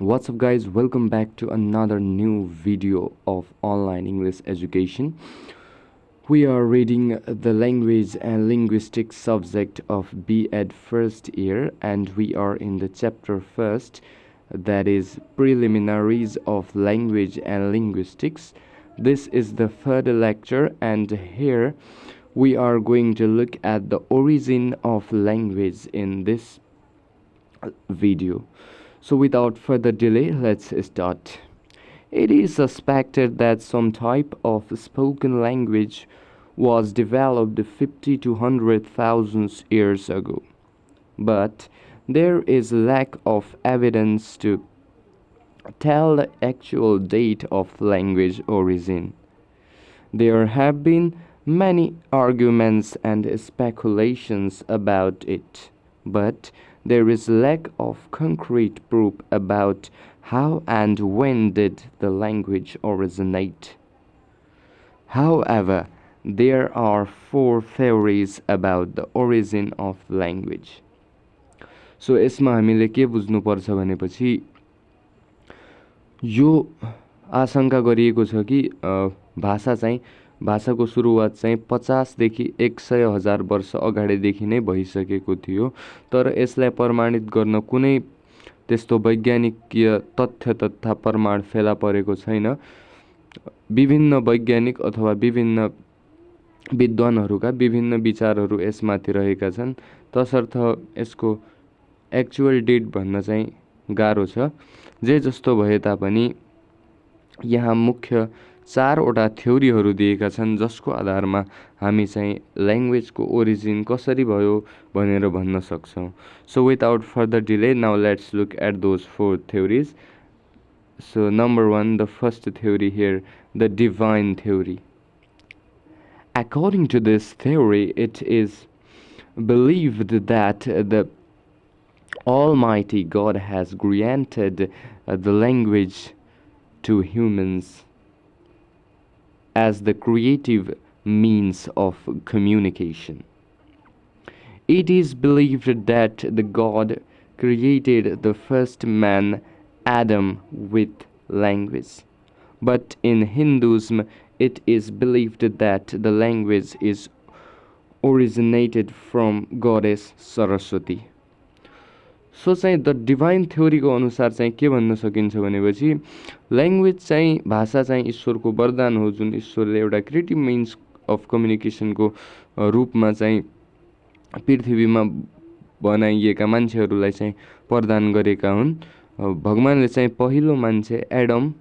What's up, guys? Welcome back to another new video of online English education. We are reading the language and linguistics subject of B.Ed first year, and we are in the chapter first, that is preliminaries of language and linguistics. This is the third lecture, and here we are going to look at the origin of language in this video. So without further delay, let's start. It is suspected that some type of spoken language was developed 50 to 100,000 years ago, but there is lack of evidence to tell the actual date of language origin. There have been many arguments and speculations about it, but there is lack of concrete proof about how and when did the language originate. However, there are four theories about the origin of language. So यसमा हामीले के बुझ्नुपर्छ भनेपछि यो आशंका गरिएको छ कि भाषाको सुरुवात चाहिँ 50 देखि 100,000 वर्ष अगाडिदेखि नै भइसकेको थियो, तर यसलाई प्रमाणित गर्न कुनै त्यस्तो वैज्ञानिकीय तथ्य तथा प्रमाण फेला परेको छैन। विभिन्न वैज्ञानिक अथवा विभिन्न विद्वानहरूका विभिन्न विचारहरू यसमाथि रहेका छन्, तसर्थ यसको एक्चुअल डेट भन्न चाहिँ गाह्रो छ। जे जस्तो भए तापनि यहाँ मुख्य 4 वटा थ्योरीहरू दिएका छन्, जसको आधारमा हामी चाहिँ ल्याङ्ग्वेजको ओरिजिन कसरी भयो भनेर भन्न सक्छौँ। So without further delay, now let's look at those 4 theories. So number 1, the first theory here, the divine theory. According to this theory, it is believed that the Almighty God has granted the language to humans as the creative means of communication. It is believed that the God created the first man, Adam, with language. But in Hinduism, it is believed that the language is originated from goddess Saraswati. So चाहिँ the divine थ्योरीको अनुसार चाहिँ के भन्न सकिन्छ भनेपछि language चाहिँ भाषा चाहिँ ईश्वरको वरदान हो, जुन ईश्वरले एउटा क्रिएटिभ मिन्स अफ कम्युनिकेसनको रूपमा चाहिँ पृथ्वीमा बनाइएका मान्छेहरूलाई चाहिँ प्रदान गरेका हुन्। भगवानले चाहिँ पहिलो मान्छे एडम,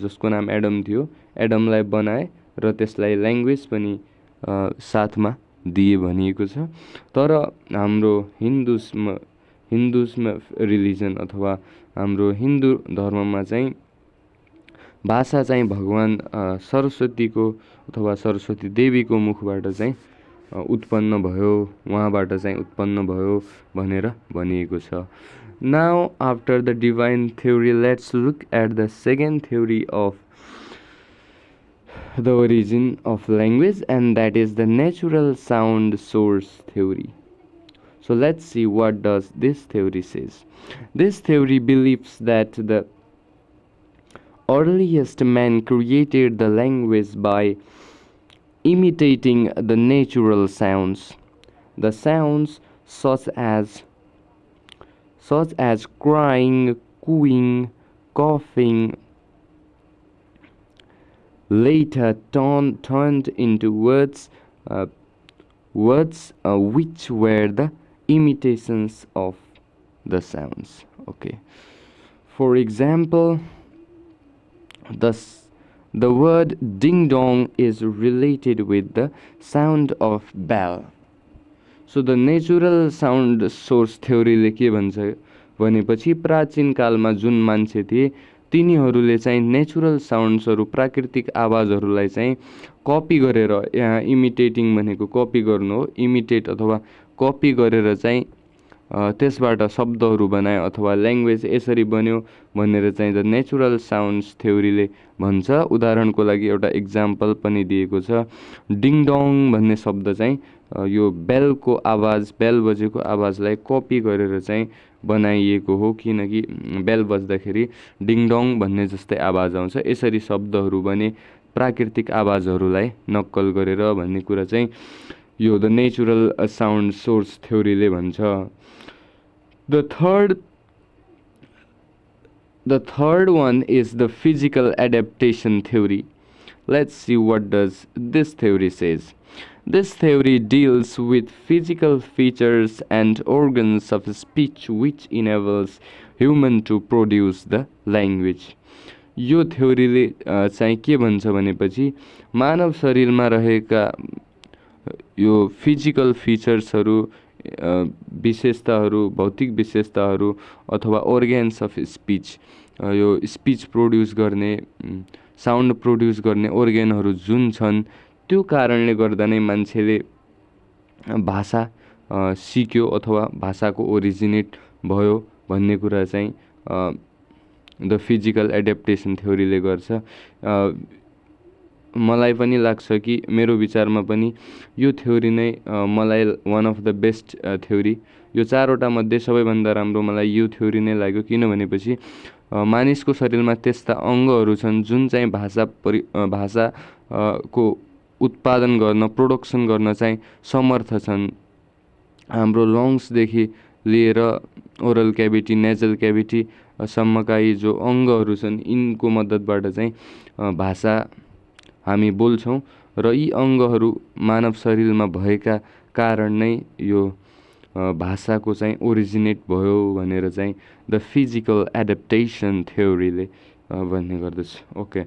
जसको नाम एडम थियो, एडमलाई बनाए र त्यसलाई ल्याङ्ग्वेज पनि साथमा दिए भनिएको छ। तर हाम्रो हिन्दुस्म रिलिजन अथवा हाम्रो हिन्दू धर्ममा चाहिँ भाषा चाहिँ भगवान सरस्वतीको अथवा सरस्वती देवीको मुखबाट चाहिँ उत्पन्न भयो, उहाँबाट चाहिँ उत्पन्न भयो भनेर भनिएको छ। Now after the divine theory, let's look at the second theory of the origin of language, and that is the natural sound source theory. So let's see what does this theory says. This theory believes that the earliest man created the language by imitating the natural sounds. The sounds such as crying, cooing, coughing, later turned into words which were the imitations of the sounds. Okay. For example, the word ding dong is related with the sound of bell. So the natural sound source theory ले के भन्छ भनेपछि प्राचीन कालमा जुन मान्छे थिए तिनीहरूले चाहिँ नेचुरल साउन्ड्सहरू, प्राकृतिक आवाजहरूलाई चाहिँ कपी गरेर, यहाँ इमिटेटिङ भनेको कपी गर्नु हो, इमिटेट अथवा कपी गरेर चाहिँ त्यसबाट शब्दहरू बनाए अथवा ल्याङ्ग्वेज यसरी बन्यो भनेर चाहिँ द नेचुरल साउन्ड्स थ्योरीले भन्छ। उदाहरणको लागि एउटा इक्जाम्पल पनि दिएको छ। डिङडङ भन्ने शब्द चाहिँ यो बेलको आवाज, बेल बजेको आवाजलाई कपी गरेर चाहिँ बनाइएको हो, किनकि बेल बज्दाखेरि डिङडङ भन्ने जस्तै आवाज आउँछ। यसरी शब्दहरू बने प्राकृतिक आवाजहरूलाई नक्कल गरेर भन्ने कुरा चाहिँ यो द नेचुरल साउन्ड सोर्स थ्योरीले भन्छ। The third one is the physical adaptation theory. Let's see what does this theory says. This theory deals with physical features and organs of speech which enables human to produce the language. यो थ्योरीले चाहिँ के भन्छ भनेपछि मानव शरीरमा रहेका यो physical फिचर्सहरू, विशेषताहरू, भौतिक विशेषताहरू अथवा organs of speech, यो स्पिच प्रोड्युस गर्ने, साउन्ड प्रोड्युस गर्ने organहरू जुन छन् त्यो कारणले गर्दा नै मान्छेले भाषा सिक्यो अथवा भाषाको ओरिजिनेट भयो भन्ने कुरा चाहिँ द फिजिकल एडेप्टेसन थ्योरीले गर्छ। मलाई पनि लाग्छ कि मेरो विचारमा पनि यो थ्योरी नै मलाई one of the best theory, यो चारवटा मध्ये सबैभन्दा राम्रो मलाई यो थ्योरी नै लाग्यो। किनभनेपछि मानिसको शरीरमा त्यस्ता अङ्गहरू छन् जुन चाहिँ भाषाको उत्पादन गर्न, प्रोडक्सन गर्न चाहिँ समर्थ छन्। हाम्रो लङ्सदेखि लिएर ओरल क्याभिटी, नेजल क्याभिटी सम्मका यी जो अङ्गहरू छन् यिनको मद्दतबाट चाहिँ भाषा हामी बोल्छौँ र यी अङ्गहरू मानव शरीरमा भएका कारण नै यो भाषाको चाहिँ ओरिजिनेट भयो भनेर चाहिँ द फिजिकल एडेप्टेसन थ्योरीले भन्ने गर्दछ। Okay,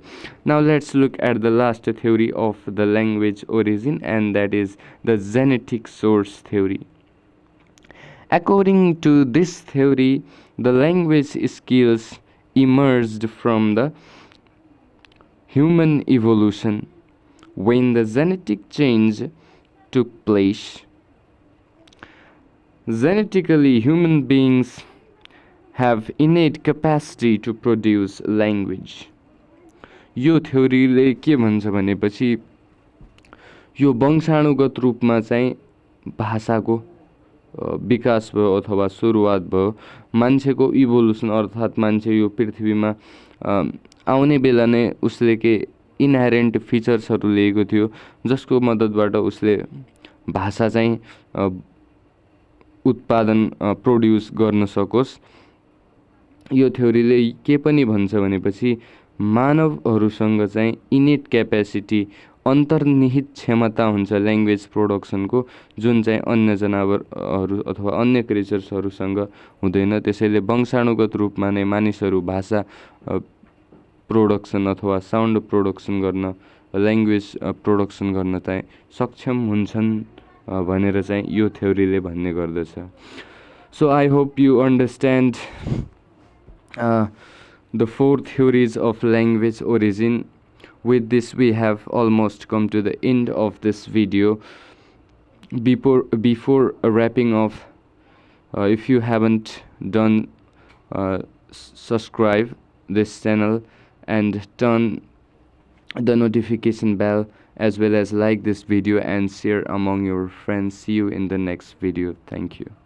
now let's look at the last theory of the language origin and that is the genetic source theory. According to this theory, the language skills emerged from the human evolution when the genetic change took place. Genetically, human beings have innate capacity to produce language. यो थ्योरीले के भन्छ भनेपछि यो वंशाणुगत रूपमा चाहिँ भाषाको विकास भयो अथवा सुरुवात भयो। मान्छेको इभोल्युसन अर्थात् मान्छे यो पृथ्वीमा आउने बेला नै उसले के इनहेरेन्ट फिचर्सहरू लिएको थियो जसको मद्दतबाट उसले भाषा चाहिँ उत्पादन प्रोड्युस गर्न सकोस्। यो थ्योरीले के पनि भन्छ भनेपछि मानवहरूसँग चाहिँ इनेट क्यापेसिटी, अन्तर्निहित क्षमता हुन्छ ल्याङ्ग्वेज प्रोडक्सनको, जुन चाहिँ अन्य जनावरहरू अथवा अन्य क्रिचर्सहरूसँग हुँदैन। त्यसैले वंशाणुगत रूपमा नै मानिसहरू भाषा प्रोडक्सन अथवा साउन्ड प्रोडक्सन गर्न, ल्याङ्ग्वेज प्रोडक्सन गर्न चाहिँ सक्षम हुन्छन् भनेर चाहिँ यो थ्योरीले भन्ने गर्दछ। So I hope you understand the four theories of language origin. With this we have almost come to the end of this video. Before wrapping off, if you haven't done, subscribe this channel and turn the notification bell, as well as like this video and share among your friends. See you in the next video. Thank you.